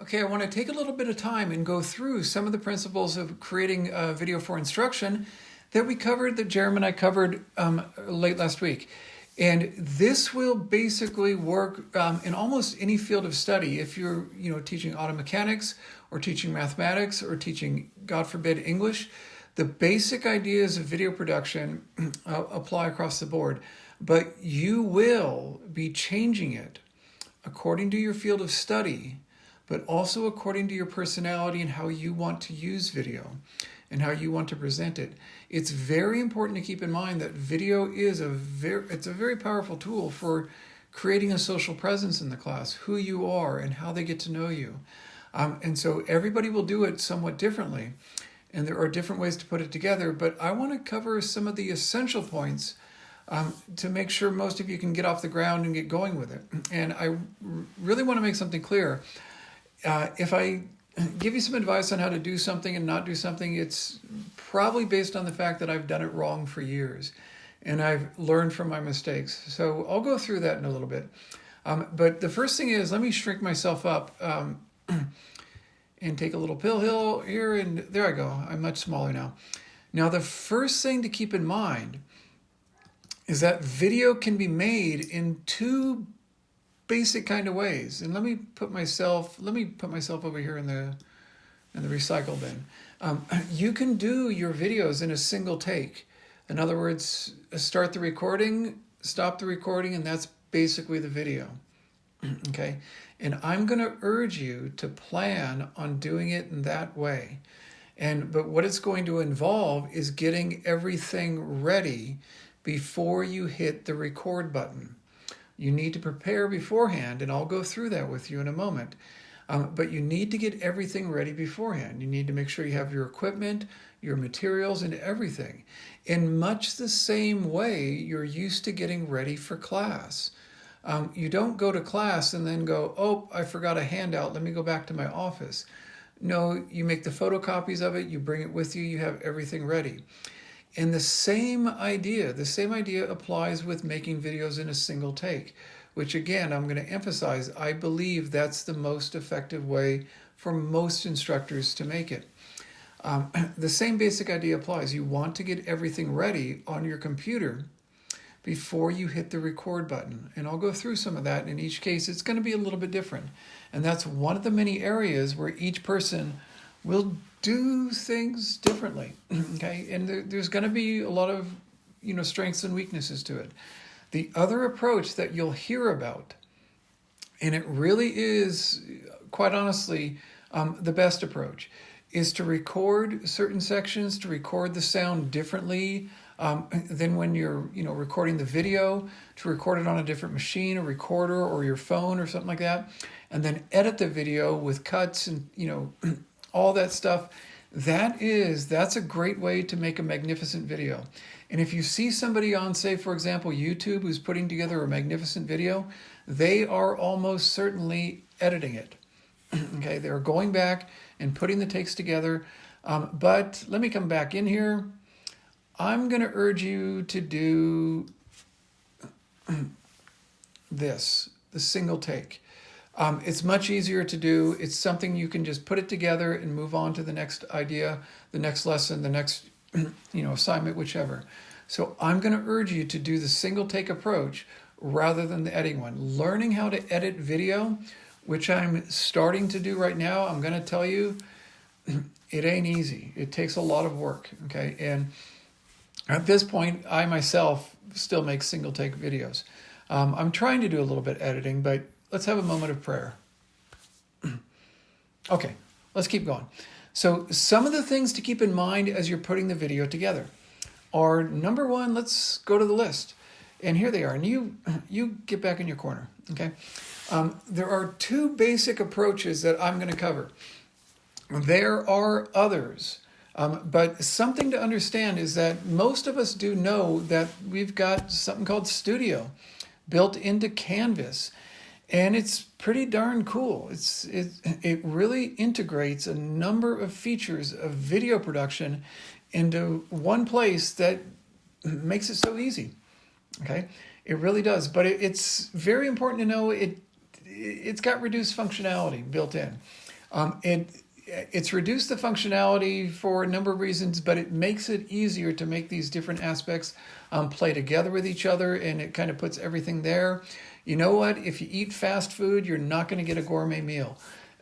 Okay, I want to take a little bit of time and go through some of the principles of creating a video for instruction that we covered, that Jeremy and I covered late last week. And this will basically work in almost any field of study. If you're, teaching auto mechanics or teaching mathematics or teaching, God forbid, English, the basic ideas of video production apply across the board. But you will be changing it according to your field of study, but also according to your personality and how you want to use video and how you want to present it. It's very important to keep in mind that video is a very powerful tool for creating a social presence in the class, who you are and how they get to know you. And so everybody will do it somewhat differently, and there are different ways to put it together, but I want to cover some of the essential points to make sure most of you can get off the ground and get going with it. And I really want to make something clear. If I give you some advice on how to do something and not do something, it's probably based on the fact that I've done it wrong for years and I've learned from my mistakes. So I'll go through that in a little bit. But the first thing is, let me shrink myself up and take a little pill here, and there I go. I'm much smaller now. Now, the first thing to keep in mind is that video can be made in two basic kind of ways. And let me put myself over here in the recycle bin. You can do your videos in a single take. In other words, start the recording, stop the recording, and that's basically the video. Okay? And I'm going to urge you to plan on doing it in that way. But what it's going to involve is getting everything ready before you hit the record button. You need to prepare beforehand, and I'll go through that with you in a moment. But you need to get everything ready beforehand. You need to make sure you have your equipment, your materials, and everything. In much the same way you're used to getting ready for class. You don't go to class and then go, oh, I forgot a handout, let me go back to my office. No, you make the photocopies of it, you bring it with you, you have everything ready. And the same idea applies with making videos in a single take, which again, I'm going to emphasize, I believe that's the most effective way for most instructors to make it. The same basic idea applies. You want to get everything ready on your computer before you hit the record button. And I'll go through some of that. In each case, it's going to be a little bit different. And that's one of the many areas where each person will do things differently, okay? And there's going to be a lot of, strengths and weaknesses to it. The other approach that you'll hear about, and it really is, quite honestly, the best approach, is to record certain sections, to record the sound differently than when you're, recording the video, to record it on a different machine, a recorder, or your phone, or something like that, and then edit the video with cuts and, all that stuff. That's a great way to make a magnificent video. And if you see somebody on, say, for example, YouTube, who's putting together a magnificent video, they are almost certainly editing it. Okay, they're going back and putting the takes together. But let me come back in here. I'm going to urge you to do this, the single take. It's much easier to do. It's something you can just put it together and move on to the next idea, the next lesson, the next assignment, whichever. So I'm going to urge you to do the single take approach rather than the editing one. Learning how to edit video, which I'm starting to do right now, I'm going to tell you, it ain't easy. It takes a lot of work, okay? And at this point, I myself still make single take videos. I'm trying to do a little bit editing, but let's have a moment of prayer. Okay, let's keep going. So some of the things to keep in mind as you're putting the video together are, number one, let's go to the list. And here they are. And you get back in your corner, okay? There are two basic approaches that I'm going to cover. There are others. But something to understand is that most of us do know that we've got something called Studio built into Canvas. And it's pretty darn cool. It really integrates a number of features of video production into one place that makes it so easy. Okay, it really does. But it's very important to know it's got reduced functionality built in. It's reduced the functionality for a number of reasons, but it makes it easier to make these different aspects play together with each other, and it kind of puts everything there. You know what? If you eat fast food, you're not going to get a gourmet meal.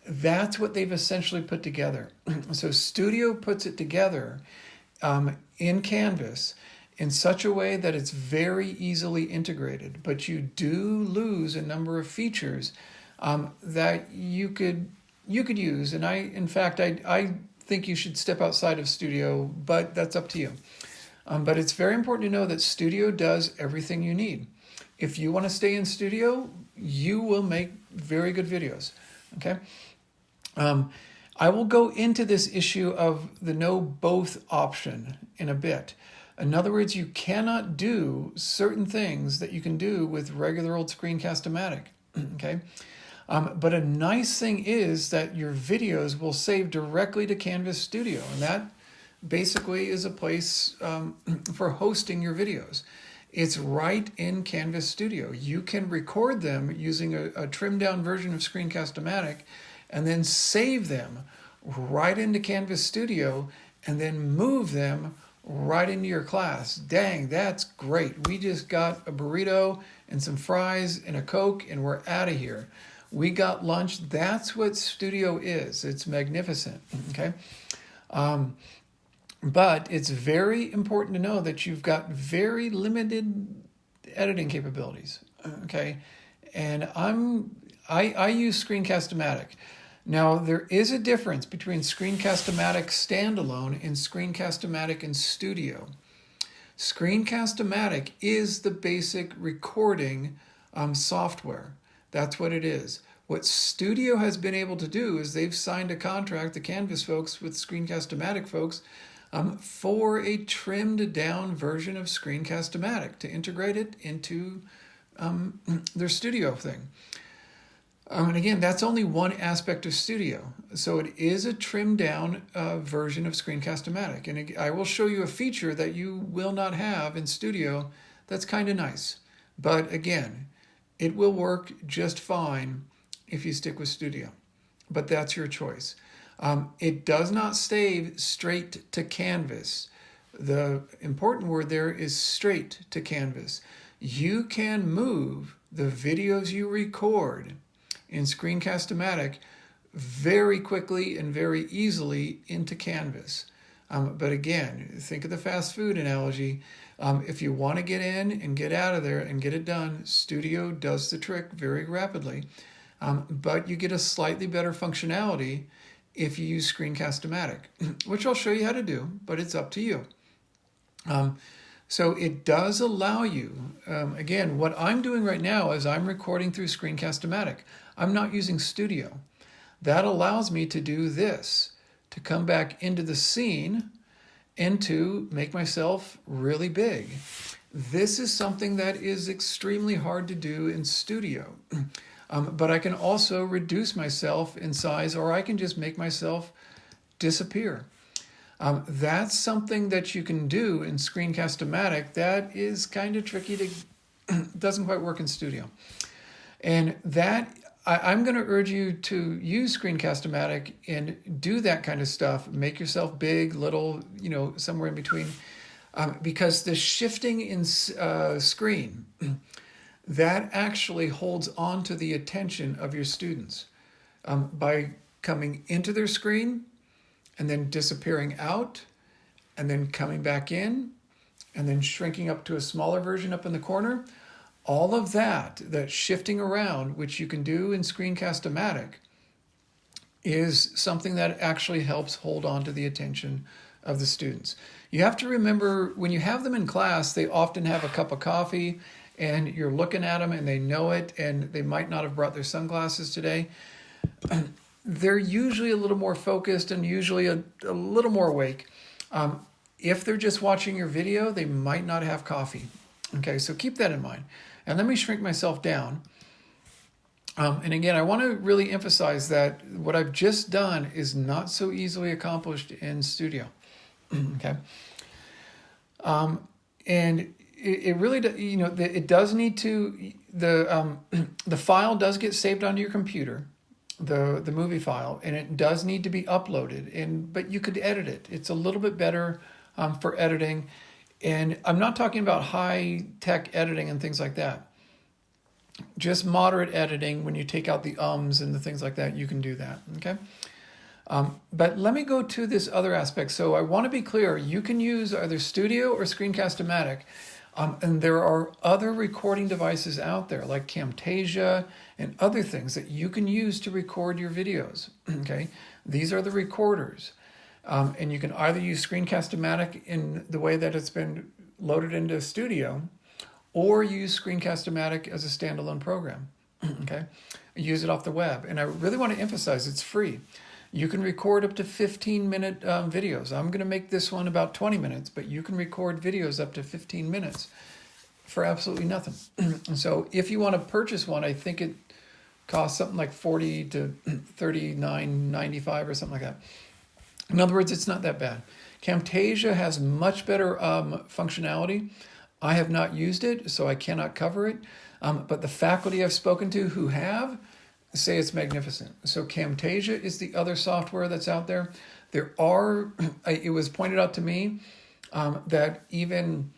That's what they've essentially put together. So Studio puts it together in Canvas in such a way that it's very easily integrated, but you do lose a number of features that you could use. And in fact, I think you should step outside of Studio, but that's up to you. But it's very important to know that Studio does everything you need. If you want to stay in Studio, you will make very good videos. Okay. I will go into this issue of the no both option in a bit. In other words, you cannot do certain things that you can do with regular old Screencast-O-Matic. Okay. But a nice thing is that your videos will save directly to Canvas Studio, and that basically is a place for hosting your videos. It's right in Canvas Studio. You can record them using a trimmed down version of Screencast-O-Matic and then save them right into Canvas Studio and then move them right into your class. Dang, that's great. We just got a burrito and some fries and a Coke and we're out of here. We got lunch. That's what Studio is. It's magnificent. Okay. But it's very important to know that you've got very limited editing capabilities. Okay. And I use Screencast-O-Matic. Now, there is a difference between Screencast-O-Matic standalone and Screencast-O-Matic in Studio. Screencast-O-Matic is the basic recording software. That's what it is. What Studio has been able to do is they've signed a contract, the Canvas folks with Screencast-O-Matic folks, for a trimmed down version of Screencast-O-Matic to integrate it into their Studio thing. And again, that's only one aspect of Studio. So it is a trimmed down version of Screencast-O-Matic. And I will show you a feature that you will not have in Studio that's kind of nice. But again, it will work just fine if you stick with Studio. But that's your choice. It does not save straight to Canvas. The important word there is straight to Canvas. You can move the videos you record in Screencast-O-Matic very quickly and very easily into Canvas. But again, think of the fast food analogy. If you want to get in and get out of there and get it done, Studio does the trick very rapidly. But you get a slightly better functionality if you use Screencast-O-Matic, which I'll show you how to do, but it's up to you. So it does allow you, again, what I'm doing right now is I'm recording through Screencast-O-Matic. I'm not using Studio. That allows me to do this, to come back into the scene and to make myself really big. This is something that is extremely hard to do in Studio. But I can also reduce myself in size, or I can just make myself disappear. That's something that you can do in Screencast-O-Matic that is kind of tricky to, doesn't quite work in Studio. And that, I'm going to urge you to use Screencast-O-Matic and do that kind of stuff. Make yourself big, little, somewhere in between. Because the shifting in screen, that actually holds on to the attention of your students by coming into their screen and then disappearing out and then coming back in and then shrinking up to a smaller version up in the corner. All of that shifting around, which you can do in Screencast-O-Matic, is something that actually helps hold on to the attention of the students. You have to remember, when you have them in class, they often have a cup of coffee and you're looking at them and they know it, and they might not have brought their sunglasses today. They're usually a little more focused and usually a little more awake. If they're just watching your video, they might not have coffee. Okay, so keep that in mind. And let me shrink myself down. And again, I want to really emphasize that what I've just done is not so easily accomplished in Studio. Okay. And it really, it does need to, the file does get saved onto your computer. the movie file, and it does need to be uploaded. But you could edit it. It's a little bit better for editing, and I'm not talking about high tech editing and things like that. Just moderate editing, when you take out the ums and the things like that, you can do that. Okay. But let me go to this other aspect. So I want to be clear, you can use either Studio or Screencast-O-Matic. And there are other recording devices out there like Camtasia and other things that you can use to record your videos. Okay, these are the recorders. And you can either use Screencast-O-Matic in the way that it's been loaded into Studio, or use Screencast-O-Matic as a standalone program. Okay, use it off the web. And I really want to emphasize it's free. You can record up to 15-minute videos. I'm going to make this one about 20 minutes, but you can record videos up to 15 minutes for absolutely nothing. So if you want to purchase one, I think it costs something like $40 to $39.95 or something like that. In other words, it's not that bad. Camtasia has much better functionality. I have not used it, so I cannot cover it. But the faculty I've spoken to who have say it's magnificent. So Camtasia is the other software that's out there. There are, it was pointed out to me that even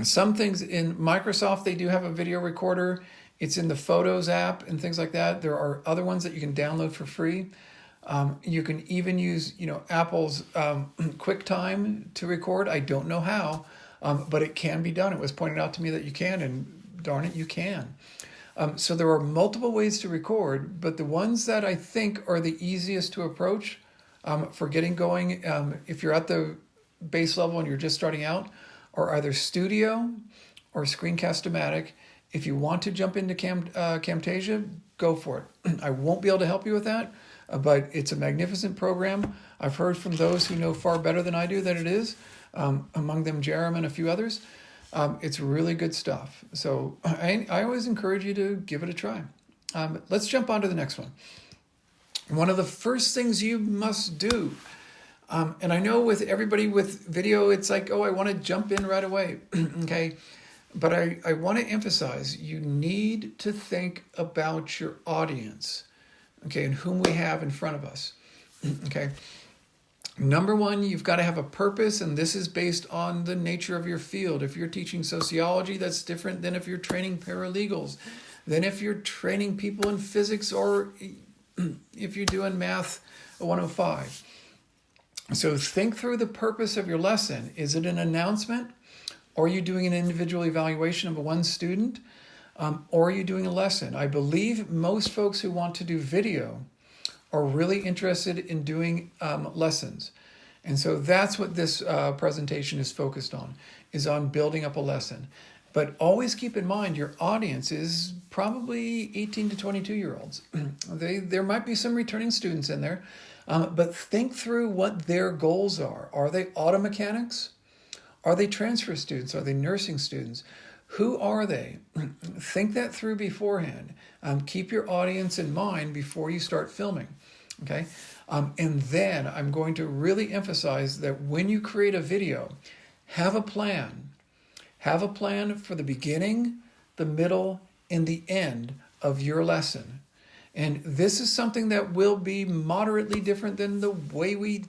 some things in Microsoft, they do have a video recorder. It's in the Photos app and things like that. There are other ones that you can download for free. You can even use, Apple's QuickTime to record. I don't know how, but it can be done. It was pointed out to me that you can, and darn it, you can. So there are multiple ways to record, but the ones that I think are the easiest to approach for getting going, if you're at the base level and you're just starting out, are either Studio or Screencast-O-Matic. If you want to jump into Camtasia, go for it. I won't be able to help you with that, but it's a magnificent program. I've heard from those who know far better than I do that it is, among them Jerem and a few others. It's really good stuff. So I always encourage you to give it a try. Let's jump on to the next one. One of the first things you must do, and I know with everybody with video, it's like, oh, I want to jump in right away. Okay. But I want to emphasize, you need to think about your audience, okay, and whom we have in front of us. Okay. Number one, you've got to have a purpose, and this is based on the nature of your field. If you're teaching sociology, that's different than if you're training paralegals, than if you're training people in physics, or if you're doing math 105. So think through the purpose of your lesson. Is it an announcement? Or are you doing an individual evaluation of one student? Or are you doing a lesson? I believe most folks who want to do video are really interested in doing lessons. And so that's what this presentation is focused on, is on building up a lesson. But always keep in mind your audience is probably 18 to 22-year-olds. There might be some returning students in there, but think through what their goals are. Are they auto mechanics? Are they transfer students? Are they nursing students? Who are they? Think that through beforehand. Keep your audience in mind before you start filming. Okay, and then I'm going to really emphasize that when you create a video, have a plan. Have a plan for the beginning, the middle, and the end of your lesson. And this is something that will be moderately different than the way we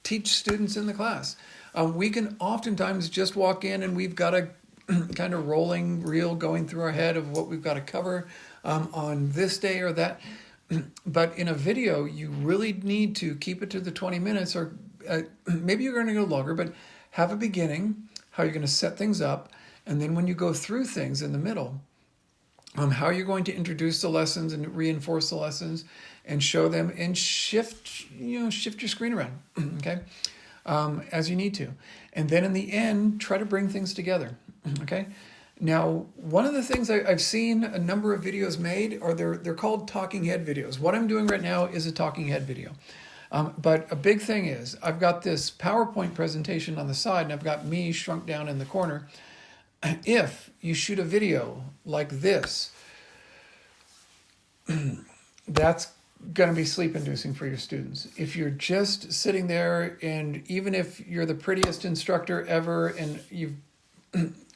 teach students in the class. We can oftentimes just walk in and we've got a kind of rolling reel going through our head of what we've got to cover on this day or that. But in a video, you really need to keep it to the 20 minutes, or maybe you're going to go longer, but have a beginning, how you're going to set things up, and then when you go through things in the middle, how you're going to introduce the lessons and reinforce the lessons and show them, and shift your screen around, okay, as you need to. And then in the end, try to bring things together, okay? Now, one of the things I've seen a number of videos made, or they're called talking head videos. What I'm doing right now is a talking head video. But a big thing is I've got this PowerPoint presentation on the side, and I've got me shrunk down in the corner. If you shoot a video like this, that's going to be sleep inducing for your students. If you're just sitting there, and even if you're the prettiest instructor ever, and you've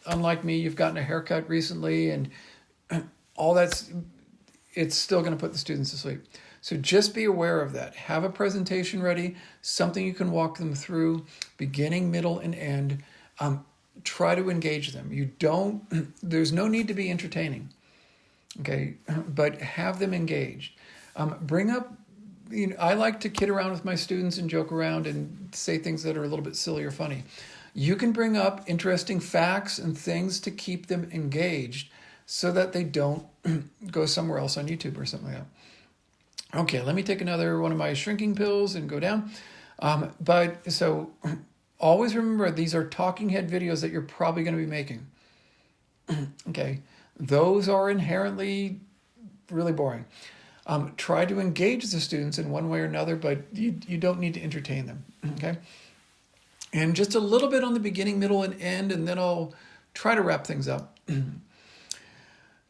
unlike me, you've gotten a haircut recently and all it's still going to put the students to sleep. So just be aware of that. Have a presentation ready, something you can walk them through, beginning, middle, and end. Try to engage them. There's no need to be entertaining, okay? But have them engaged. Bring up, I like to kid around with my students and joke around and say things that are a little bit silly or funny. You can bring up interesting facts and things to keep them engaged so that they don't go somewhere else on YouTube or something like that. Okay, let me take another one of my shrinking pills and go down. So always remember, these are talking head videos that you're probably going to be making. Okay, those are inherently really boring. Try to engage the students in one way or another, but you don't need to entertain them, okay? And just a little bit on the beginning, middle, and end, and then I'll try to wrap things up.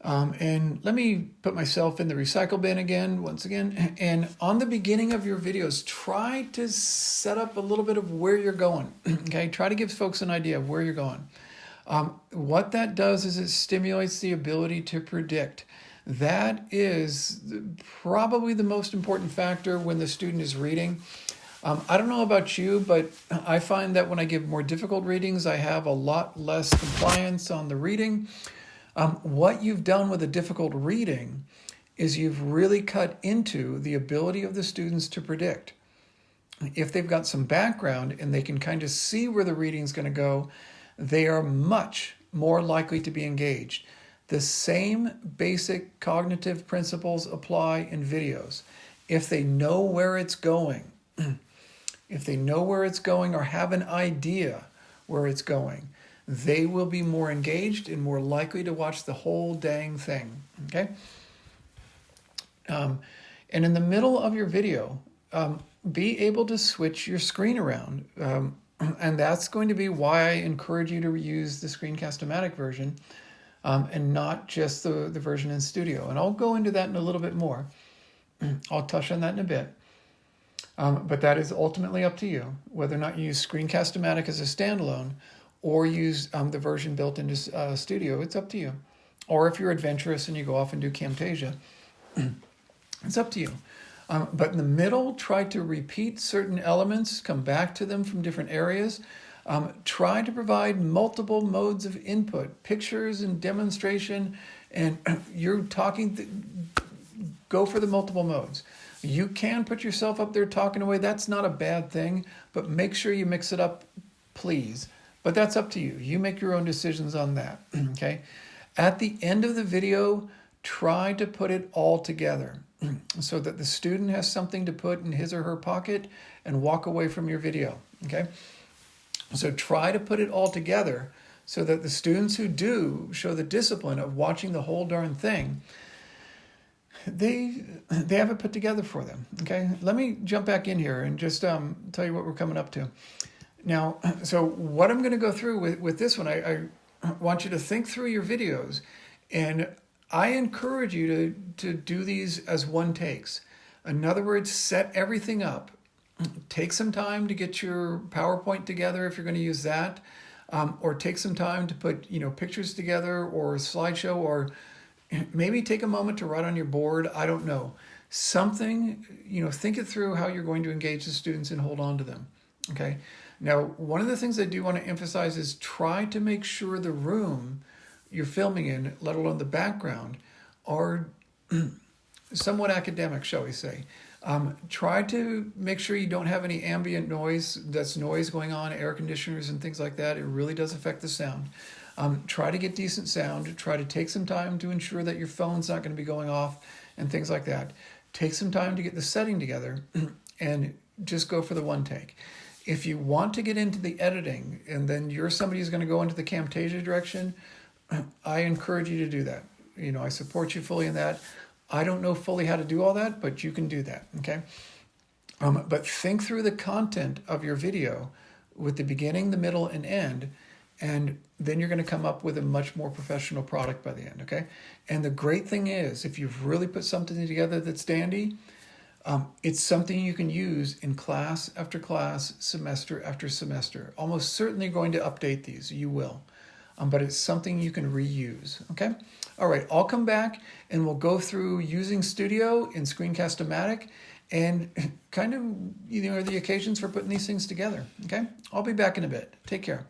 And let me put myself in the recycle bin again, once again. And on the beginning of your videos, try to set up a little bit of where you're going, okay? Try to give folks an idea of where you're going. What that does is it stimulates the ability to predict. That is probably the most important factor when the student is reading. I don't know about you, but I find that when I give more difficult readings, I have a lot less compliance on the reading. What you've done with a difficult reading is you've really cut into the ability of the students to predict. If they've got some background and they can kind of see where the reading's going to go, they are much more likely to be engaged. The same basic cognitive principles apply in videos. If they know where it's going, or have an idea where it's going, they will be more engaged and more likely to watch the whole dang thing, okay? And in the middle of your video, be able to switch your screen around. And that's going to be why I encourage you to use the Screencast-O-Matic version and not just the version in Studio. And I'll go into that in a little bit more. I'll touch on that in a bit. But that is ultimately up to you, whether or not you use Screencast-O-Matic as a standalone or use the version built into Studio. It's up to you. Or if you're adventurous and you go off and do Camtasia, it's up to you. But in the middle, try to repeat certain elements, come back to them from different areas. Try to provide multiple modes of input, pictures and demonstration, and you're talking, go for the multiple modes. You can put yourself up there talking away. That's not a bad thing, but make sure you mix it up, please. But that's up to you. You make your own decisions on that, okay? At the end of the video, try to put it all together so that the student has something to put in his or her pocket and walk away from your video, okay? So try to put it all together so that the students who do show the discipline of watching the whole darn thing, they have it put together for them, okay? Let me jump back in here and just tell you what we're coming up to. Now, so what I'm going to go through with this one, I want you to think through your videos, and I encourage you to do these as one takes. In other words, set everything up. Take some time to get your PowerPoint together if you're going to use that, or take some time to put pictures together or a slideshow, or maybe take a moment to write on your board. I don't know. Something, think it through how you're going to engage the students and hold on to them, okay? Now, one of the things I do want to emphasize is try to make sure the room you're filming in, let alone the background, are somewhat academic, shall we say. Try to make sure you don't have any ambient noise, that's noise going on, air conditioners and things like that. It really does affect the sound. Try to get decent sound. Try to take some time to ensure that your phone's not going to be going off and things like that. Take some time to get the setting together and just go for the one take. If you want to get into the editing and then you're somebody who's going to go into the Camtasia direction, I encourage you to do that. I support you fully in that. I don't know fully how to do all that, but you can do that, okay? But think through the content of your video with the beginning, the middle, and end, and then you're going to come up with a much more professional product by the end, okay? And the great thing is, if you've really put something together that's dandy, it's something you can use in class after class, semester after semester. Almost certainly going to update these. You will. but it's something you can reuse, okay? All right, I'll come back and we'll go through using Studio in Screencast-O-Matic and kind of, the occasions for putting these things together, okay? I'll be back in a bit. Take care.